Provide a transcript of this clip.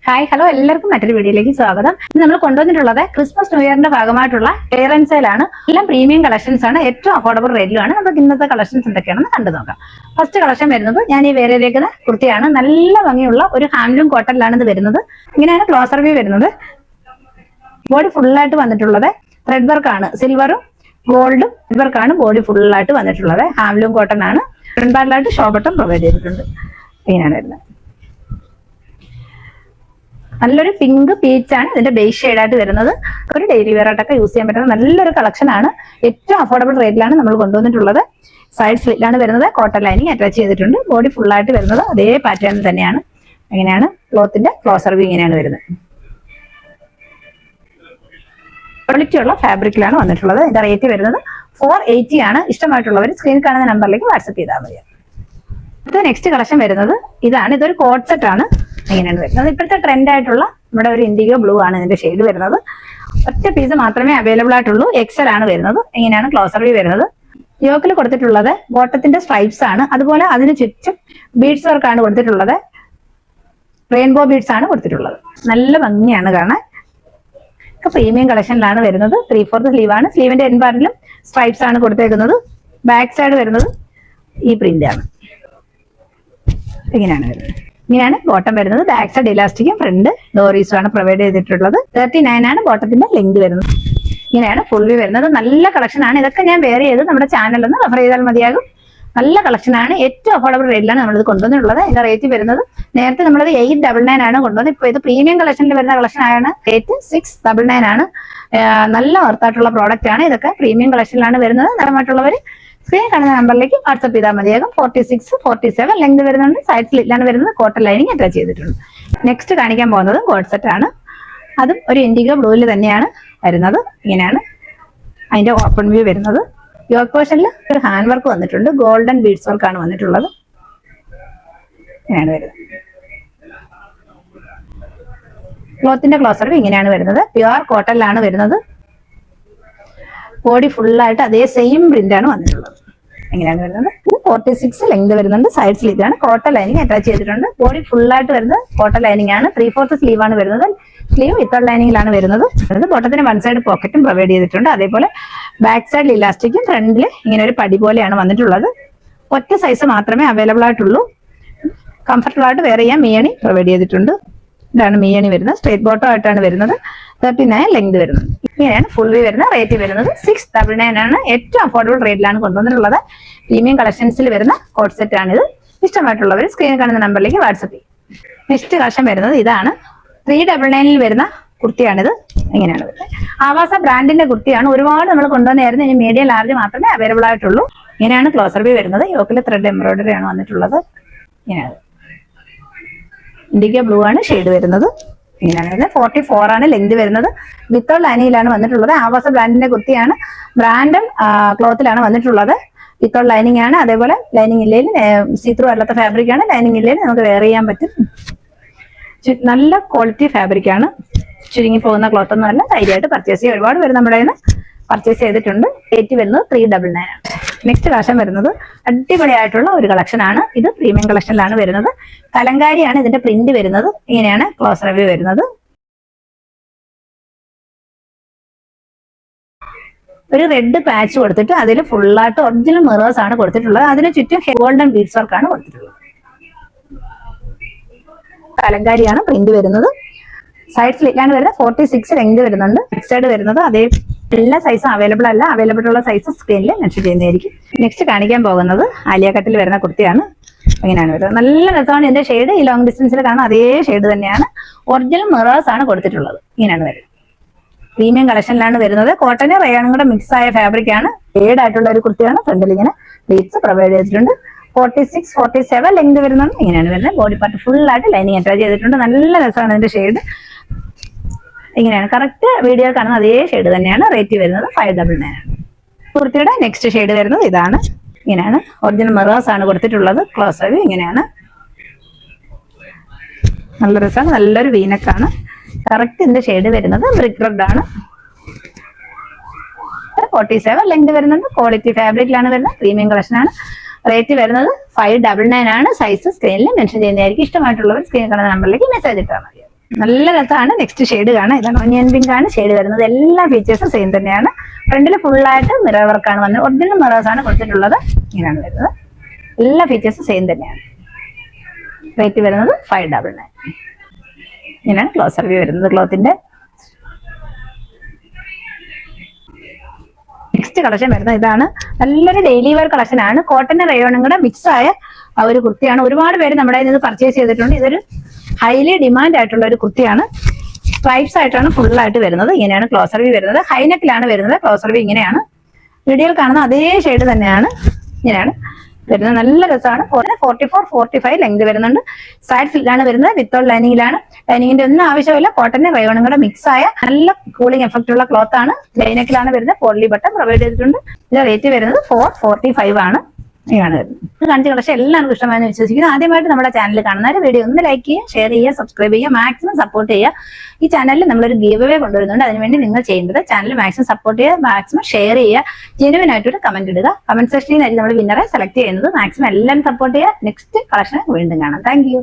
Hi hello എല്ലാവർക്കും മറ്റൊരു വീഡിയോയിലേക്ക് സ്വാഗതം. ഇന്ന് നമ്മൾ കൊണ്ടുവന്നിട്ടുള്ളത് ക്രിസ്മസ് ന്യൂ ഇയറിന്റെ ഭാഗമായിട്ടുള്ള ക്ലിയറൻസ് സെയിലാണ്. എല്ലാം പ്രീമിയം കളക്ഷൻസ് ആണ്, ഏറ്റവും അഫോർഡബിൾ റേറ്റിലാണ്. നമുക്ക് ഇന്നത്തെ കളക്ഷൻസ് എന്തൊക്കെയാണെന്ന് കണ്ടു നോക്കാം. ഫസ്റ്റ് കളക്ഷൻ വരുന്നത് ഞാൻ ഈ വേറെയിലേക്കുന്ന കുർത്തിയാണ്. നല്ല ഭംഗിയുള്ള ഒരു ഹാൻഡ്ലൂം കോട്ടണിലാണ് ഇത് വരുന്നത്. ഇങ്ങനെയാണ് ക്ലോസർ വ്യൂ വരുന്നത്. ബോഡി ഫുള്ളായിട്ട് വന്നിട്ടുള്ളത് ത്രെഡ് വർക്ക് ആണ്, സിൽവറും ഗോൾഡും ത്രെഡ് വർക്കാണ് ബോഡി ഫുള്ളായിട്ട് വന്നിട്ടുള്ളത്. ഹാൻഡ്ലൂം കോട്ടൺ ആണ്. ഫ്രണ്ട് പാർട്ടിലായിട്ട് ഷോ ബട്ടൺ പ്രൊവൈഡ് ചെയ്തിട്ടുണ്ട്. ഇങ്ങനെയാണ് വരുന്നത്. നല്ലൊരു പിങ്ക് പീച്ച് ആണ് ഇതിന്റെ ബേസ് ഷെയ്ഡായിട്ട് വരുന്നത്. ഒരു ഡെയിലി വെയർ ആയിട്ടൊക്കെ യൂസ് ചെയ്യാൻ പറ്റുന്ന നല്ലൊരു കളക്ഷൻ ആണ്. ഏറ്റവും അഫോർഡബിൾ റേറ്റിലാണ് നമ്മൾ കൊണ്ടുവന്നിട്ടുള്ളത്. സൈഡ് സ്ലിറ്റാണ് വരുന്നത്. കോട്ടൺ ലൈനിങ് അറ്റാച്ച് ചെയ്തിട്ടുണ്ട്. ബോഡി ഫുൾ ആയിട്ട് വരുന്നത് അതേ പാറ്റേൺ തന്നെയാണ്. ഇങ്ങനെയാണ് ക്ലോത്തിന്റെ ക്ലോസർ വ്യൂ. ഇങ്ങനെയാണ് വരുന്നത്. ക്വാളിറ്റി ഉള്ള ഫാബ്രിക്കിലാണ് വന്നിട്ടുള്ളത്. ഇതിന്റെ റേറ്റ് വരുന്നത് 480 ആണ്. ഇഷ്ടമായിട്ടുള്ളവർ സ്ക്രീനിൽ കാണുന്ന നമ്പറിലേക്ക് വാട്സ്ആപ്പ് ചെയ്താൽ മതി. ഇത് നെക്സ്റ്റ് കളക്ഷൻ വരുന്നത് ഇതാണ്. ഇതൊരു കോട്ട് സെറ്റ് ആണ്. ഇങ്ങനെയാണ് വരുന്നത്. ഇപ്പോഴത്തെ ട്രെൻഡ് ആയിട്ടുള്ള നമ്മുടെ ഒരു ഇൻഡിഗോ ബ്ലൂ ആണ് ഇതിന്റെ ഷെയ്ഡ് വരുന്നത്. ഒറ്റ പീസ് മാത്രമേ അവൈലബിൾ ആയിട്ടുള്ളൂ. എക്സൽ ആണ് വരുന്നത്. ഇങ്ങനെയാണ് ക്ലോസർ വ്യൂ വരുന്നത്. യോക്കിൽ കൊടുത്തിട്ടുള്ളത് ബോട്ടത്തിന്റെ സ്ട്രൈപ്സ് ആണ്. അതുപോലെ അതിന് ചുറ്റും ബീഡ്സ് വർക്ക് ആണ് കൊടുത്തിട്ടുള്ളത്. റെയിൻബോ ബീഡ്സ് ആണ് കൊടുത്തിട്ടുള്ളത്. നല്ല ഭംഗിയാണ് കാണാൻ. പ്രീമിയം കളക്ഷനിലാണ് വരുന്നത്. 3/4 സ്ലീവ് ആണ്. സ്ലീവിന്റെ എൻ പാർട്ടിലും സ്ട്രൈപ്സ് ആണ് കൊടുത്തേക്കുന്നത്. ബാക്ക് സൈഡ് വരുന്നത് ഈ പ്രിന്റ് ആണ്. ഇങ്ങനെയാണ് വരുന്നത്. ഇങ്ങനെയാണ് ബോട്ടം വരുന്നത്. ബാക്ക് സൈഡ് ഇലാസ്റ്റിക്കും ഫ്രണ്ട് ഡോറീസും ആണ് പ്രൊവൈഡ് ചെയ്തിട്ടുള്ളത്. 39 ആണ് ബോട്ടത്തിന്റെ ലെങ്ത് വരുന്നത്. ഇങ്ങനെയാണ് ഫുൾ വ്യൂ വരുന്നത്. നല്ല കളക്ഷൻ ആണ്. ഇതൊക്കെ ഞാൻ വേറെ ചെയ്ത് നമ്മുടെ ചാനലിൽ ഒന്ന് റെഫർ ചെയ്താൽ മതിയാകും. നല്ല കളക്ഷൻ ആണ്. ഏറ്റവും അഫോർഡബിൾ റേറ്റിലാണ് നമ്മളിത് കൊണ്ടുവന്നിട്ടുള്ളത്. ഇതിന്റെ റേറ്റ് വരുന്നത് നേരത്തെ നമ്മളത് 899 ആണ് കൊണ്ടുവന്നത്. ഇപ്പൊ ഇത് പ്രീമിയം കളക്ഷനിൽ വരുന്ന കളക്ഷൻ ആണ്. റേറ്റ് 699 ആണ്. നല്ല വർത്തായിട്ടുള്ള പ്രോഡക്റ്റ് ആണ്. ഇതൊക്കെ പ്രീമിയം കളക്ഷനിലാണ് വരുന്നത്. നിറമായിട്ടുള്ളവർ സ്ക്രീൻ കാണുന്ന നമ്പറിലേക്ക് വാട്സ്ആപ്പ് ചെയ്താൽ മതിയാകും. 46, 47 ലെങ്ത് വരുന്നുണ്ട്. സൈഡ് സ്ലിറ്റിലാണ് വരുന്നത്. കോട്ടൺ ലൈനിങ് അറ്റാച്ച് ചെയ്തിട്ടുണ്ട്. നെക്സ്റ്റ് കാണിക്കാൻ പോകുന്നത് കോട്ട് സെറ്റ് ആണ്. അതും ഒരു ഇൻഡിഗോ ബ്ലൂവിൽ തന്നെയാണ് വരുന്നത്. ഇങ്ങനെയാണ് അതിന്റെ ഓപ്പൺ വ്യൂ വരുന്നത്. യോക്ക് പോർഷനിൽ ഒരു ഹാൻഡ് വർക്ക് വന്നിട്ടുണ്ട്. ഗോൾഡൻ ബീഡ്സ് വർക്ക് ആണ് വന്നിട്ടുള്ളത്. ഇങ്ങനെയാണ് വരുന്നത്. ക്ലോത്തിന്റെ ക്ലോസർ ഇങ്ങനെയാണ് വരുന്നത്. പ്യുവർ കോട്ടണിലാണ് വരുന്നത്. ബോഡി ഫുള്ളായിട്ട് അതേ സെയിം പ്രിന്റ് ആണ് വന്നിട്ടുള്ളത്. എങ്ങനെയാണ് വരുന്നത്. 46 ലെങ്ത് വരുന്നുണ്ട്. സൈഡ് സ്ലീവ് ആണ്. കോട്ടൺ ലൈനിങ് അറ്റാച്ച് ചെയ്തിട്ടുണ്ട്. ബോഡി ഫുള്ളായിട്ട് വരുന്നത് കോട്ടൺ ലൈനിങ് ആണ്. 3/4 സ്ലീവ് ആണ് വരുന്നത്. സ്ലീവ് വിത്തൗട്ട് ലൈനിങ്ങിലാണ് വരുന്നത്. ബോട്ടത്തിന് വൺ സൈഡ് പോക്കറ്റും പ്രൊവൈഡ് ചെയ്തിട്ടുണ്ട്. അതേപോലെ ബാക്ക് സൈഡിൽ ഇലാസ്റ്റിക്കും ഫ്രണ്ടിൽ ഇങ്ങനെ ഒരു പടി പോലെയാണ് വന്നിട്ടുള്ളത്. ഒറ്റ സൈസ് മാത്രമേ അവൈലബിൾ ആയിട്ടുള്ളൂ. കംഫർട്ടബിൾ ആയിട്ട് വെയർ ചെയ്യാൻ മിയണി പ്രൊവൈഡ് ചെയ്തിട്ടുണ്ട്. ഇതാണ് മിയണി വരുന്നത്. സ്ട്രേറ്റ് ബോട്ടം ആയിട്ടാണ് വരുന്നത്. 39 ലെങ്ത് വരുന്നത്. ഇങ്ങനെയാണ് ഫുൾ വ്യൂ വരുന്ന റേറ്റ് വരുന്നത്. 699 ആണ്. ഏറ്റവും അഫോർഡബിൾ റേറ്റിലാണ് കൊണ്ടുവന്നിട്ടുള്ളത്. പ്രീമിയം കളക്ഷൻസിൽ വരുന്ന കോട്ട് സെറ്റ് ആണിത്. ഇഷ്ടമായിട്ടുള്ളവർ സ്ക്രീനിൽ കാണുന്ന നമ്പറിലേക്ക് വാട്സ്ആപ്പ് ചെയ്യും. നെക്സ്റ്റ് കളക്ഷൻ വരുന്നത് ഇതാണ്. 399 വരുന്ന കുർത്തിയാണിത്. ഇങ്ങനെയാണ് വരുന്നത്. ആവാസ ബ്രാൻഡിന്റെ കുർത്തിയാണ്. ഒരുപാട് നമ്മൾ കൊണ്ടുവന്നായിരുന്നു. ഇനി മീഡിയം ലാർജ് മാത്രമേ അവൈലബിൾ ആയിട്ടുള്ളൂ. ഇങ്ങനെയാണ് ക്ലോസർ വ്യൂ വരുന്നത്. യോക്കിലെ ത്രെഡ് എംബ്രോയിഡറി ആണ് വന്നിട്ടുള്ളത്. ഇങ്ങനെയാണ് ഇൻഡിഗോ ബ്ലൂ ആണ് ഷെയ്ഡ് വരുന്നത്. ഇങ്ങനെയാണ് വരുന്നത്. 44 ആണ് ലെങ്ത് വരുന്നത്. വിത്തൗട്ട് ലൈനിങ്ങിലാണ് വന്നിട്ടുള്ളത്. ആവാസ ബ്രാൻഡിന്റെ കുർത്തിയാണ്. ബ്രാൻഡഡ് ക്ലോത്തിലാണ് വന്നിട്ടുള്ളത്. വിത്തൗട്ട് ലൈനിങ് ആണ്. അതേപോലെ ലൈനിങ് ഇല്ലെങ്കിൽ സീത്രൂ അല്ലാത്ത ഫാബ്രിക് ആണ്. ലൈനിങ് ഇല്ലെങ്കിൽ നമുക്ക് വെയർ ചെയ്യാൻ പറ്റും. നല്ല ക്വാളിറ്റി ഫാബ്രിക് ആണ്. ചുരുങ്ങി പോകുന്ന ക്ലോത്ത് ഒന്നും അല്ല. ധൈര്യമായിട്ട് പർച്ചേസ് ചെയ്യാം. ഒരുപാട് പേര് നമ്മുടെ കയ്യിൽ നിന്ന് പർച്ചേസ് ചെയ്തിട്ടുണ്ട്. റേറ്റ് വരുന്നത് 399 ആണ്. നെക്സ്റ്റ് കളക്ഷൻ വരുന്നത് അടിപൊളിയായിട്ടുള്ള ഒരു കളക്ഷൻ ആണ്. ഇത് പ്രീമിയം കളക്ഷനിലാണ് വരുന്നത്. കലങ്കാരിയാണ് ഇതിന്റെ പ്രിന്റ് വരുന്നത്. ഇങ്ങനെയാണ് ക്ലോസർ വ്യൂ വരുന്നത്. ഒരു റെഡ് പാച്ച് കൊടുത്തിട്ട് അതിൽ ഫുള്ളായിട്ട് ഒറിജിനൽ മിറേഴ്സ് ആണ് കൊടുത്തിട്ടുള്ളത്. അതിന് ചുറ്റും ഗോൾഡൻ ബീഡ്സ് വർക്ക് ആണ് കൊടുത്തിട്ടുള്ളത്. കലങ്കാരിയാണ് പ്രിന്റ് വരുന്നത്. സൈഡ് സ്ലിറ്റിലാണ് വരുന്നത്. 46 ലെങ്ത് വരുന്നുണ്ട്. നെക്സ്റ്റ് സൈഡ് വരുന്നത് അതേ എല്ലാ സൈസും അവൈലബിൾ അല്ല. അവൈലബിൾ ഉള്ള സൈസ് സ്ക്രീനിൽ മെൻഷൻ ചെയ്യുന്നതായിരിക്കും. നെക്സ്റ്റ് കാണിക്കാൻ പോകുന്നത് ആലിയ കട്ടിൽ വരുന്ന കുർത്തിയാണ്. ഇങ്ങനെയാണ് വരുന്നത്. നല്ല രസമാണ് ഇതിന്റെ ഷെയ്ഡ്. ഈ ലോങ് ഡിസ്റ്റൻസിൽ കാണുന്ന അതേ ഷെയ്ഡ് തന്നെയാണ്. ഒറിജിനൽ മിറേഴ്സ് ആണ് കൊടുത്തിട്ടുള്ളത്. ഇങ്ങനെയാണ് വരുന്നത്. പ്രീമിയം കളക്ഷനിലാണ് വരുന്നത്. കോട്ടന് റയോണും കൂടെ മിക്സ് ആയ ഫാബ്രിക് ആണ്. ഷെയ്ഡ് ആയിട്ടുള്ള ഒരു കുർത്തിയാണ്. ഫ്രണ്ടിൽ ഇങ്ങനെ ബീഡ്സ് പ്രൊവൈഡ് ചെയ്തിട്ടുണ്ട്. 46, 47 ലെങ്ത് വരുന്നുണ്ട്. ഇങ്ങനെയാണ് വരുന്നത്. ബോഡി പാർട്ട് ഫുൾ ആയിട്ട് ലൈനിങ് അറ്റാച്ച് ചെയ്തിട്ടുണ്ട്. നല്ല രസമാണ് ഇതിന്റെ ഷെയ്ഡ്. ഇങ്ങനെയാണ് കറക്റ്റ് വീഡിയോ കാണുന്ന അതേ ഷെയ്ഡ് തന്നെയാണ്. റേറ്റ് വരുന്നത് 599 ആണ്. കുർത്തിയുടെ നെക്സ്റ്റ് ഷെയ്ഡ് വരുന്നത് ഇതാണ്. ഇങ്ങനെയാണ് ഒറിജിനൽ മിറേഴ്സ് ആണ് കൊടുത്തിട്ടുള്ളത്. ക്ലോസ് വ്യൂ ഇങ്ങനെയാണ്. നല്ല രസമാണ്. നല്ലൊരു വീനക്കാണ്. കറക്റ്റ് ഇതിന്റെ ഷെയ്ഡ് വരുന്നത് ബ്രിക്ക് റെഡ് ആണ്. 47 ലെങ്ത് വരുന്നുണ്ട്. ക്വാളിറ്റി ഫാബ്രിക്കിലാണ് വരുന്നത്. പ്രീമിയം കളക്ഷൻ ആണ്. റേറ്റ് വരുന്നത് 599 ആണ്. സൈസ് സ്ക്രീനിൽ മെൻഷൻ ചെയ്യുന്നതായിരിക്കും. ഇഷ്ടമായിട്ടുള്ളവർ സ്ക്രീനിൽ കാണുന്ന നമ്പറിലേക്ക് മെസ്സേജ് ഇട്ടാൽ മതി. നല്ല രസമാണ്. നെക്സ്റ്റ് ഷെയ്ഡ് കാണാം. ഇതാണ് ഒനിയൻ പിങ്ക് ആണ് ഷെയ്ഡ് വരുന്നത്. എല്ലാ ഫീച്ചേഴ്സും സെയിം തന്നെയാണ്. ഫ്രണ്ടിൽ ഫുള്ളായിട്ട് മിറർ വർക്കാണ് വന്നത്. ഒറിജിനൽ മിറേഴ്സ് ആണ് കൊടുത്തിട്ടുള്ളത്. ഇങ്ങനെയാണ് വരുന്നത്. എല്ലാ ഫീച്ചേഴ്സും സെയിം തന്നെയാണ്. റേറ്റ് വരുന്നത് 599. ഇങ്ങനെയാണ് ക്ലോസർ വ്യൂ വരുന്നത് ക്ലോത്തിന്റെ. നെക്സ്റ്റ് കളക്ഷൻ വരുന്നത് ഇതാണ്. നല്ലൊരു ഡെയിലി വെയർ കളക്ഷൻ ആണ്. കോട്ടൺ റയോണും കൂടെ മിക്സ് ആയ ഒരു കുർത്തിയാണ്. ഒരുപാട് പേര് നമ്മുടെ ഇത് പർച്ചേസ് ചെയ്തിട്ടുണ്ട്. ഇതൊരു ഹൈലി ഡിമാൻഡ് ആയിട്ടുള്ള ഒരു കുർത്തിയാണ്. സ്ട്രൈപ്സ് ആയിട്ടാണ് ഫുൾ ആയിട്ട് വരുന്നത്. ഇങ്ങനെയാണ് ക്ലോസർ വ്യൂ വരുന്നത്. ഹൈനെക്കിലാണ് വരുന്നത്. ക്ലോസർ വ്യൂ ഇങ്ങനെയാണ്. വീഡിയോയിൽ കാണുന്ന അതേ ഷെയ്ഡ് തന്നെയാണ്. ഇങ്ങനെയാണ് വരുന്നത്. നല്ല രസമാണ്. 44-45 ലെങ്ത് വരുന്നുണ്ട്. സൈഡ് ഫില്ലാണ് വരുന്നത്. വിത്തൗട്ട് ലൈനിങ്ങിലാണ്. ലൈനിങ്ങിന്റെ ഒന്നും ആവശ്യമില്ല. കോട്ടന്റെ റയോണും കൂടെ മിക്സ് ആയ നല്ല കൂളിംഗ് എഫക്റ്റ് ഉള്ള ക്ലോത്ത് ആണ്. ലൈനെക്കിലാണ് വരുന്നത്. പോളി ബട്ടൺ പ്രൊവൈഡ് ചെയ്തിട്ടുണ്ട്. ഇതിന്റെ റേറ്റ് വരുന്നത് 445 ആണ്. ഇതാണ് വരുന്നത്. ഇത് കാണിച്ച കളക്ഷൻ എല്ലാവർക്കും ഇഷ്ടമായെന്ന് വിശ്വസിക്കുന്നു. ആദ്യമായിട്ട് നമ്മുടെ ചാനൽ കാണുന്നവരെ വീഡിയോ ഒന്ന് ലൈക്ക് ചെയ്യുക, ഷെയർ ചെയ്യുക, സബ്സ്ക്രൈബ് ചെയ്യുക, മാക്സിമം സപ്പോർട്ട് ചെയ്യുക. ഈ ചാനലിൽ നമ്മളൊരു ഗീവ് അവേ കൊണ്ടുവരുന്നുണ്ട്. അതിനുവേണ്ടി നിങ്ങൾ ചെയ്യേണ്ടത് ചാനൽ മാക്സിമം സപ്പോർട്ട് ചെയ്യുക, മാക്സിമം ഷെയർ ചെയ്യുക, ജെനുവിൻ ആയിട്ടൊരു കമന്റ് ഇടുക. കമന്റ് സെക്ഷനിൽ നമ്മൾ വിന്നറെ സെലക്ട് ചെയ്യുന്നത്. മാക്സിമം എല്ലാവരും സപ്പോർട്ട് ചെയ്യുക. നെക്സ്റ്റ് കളക്ഷൻ വീണ്ടും കാണാം. Thank you.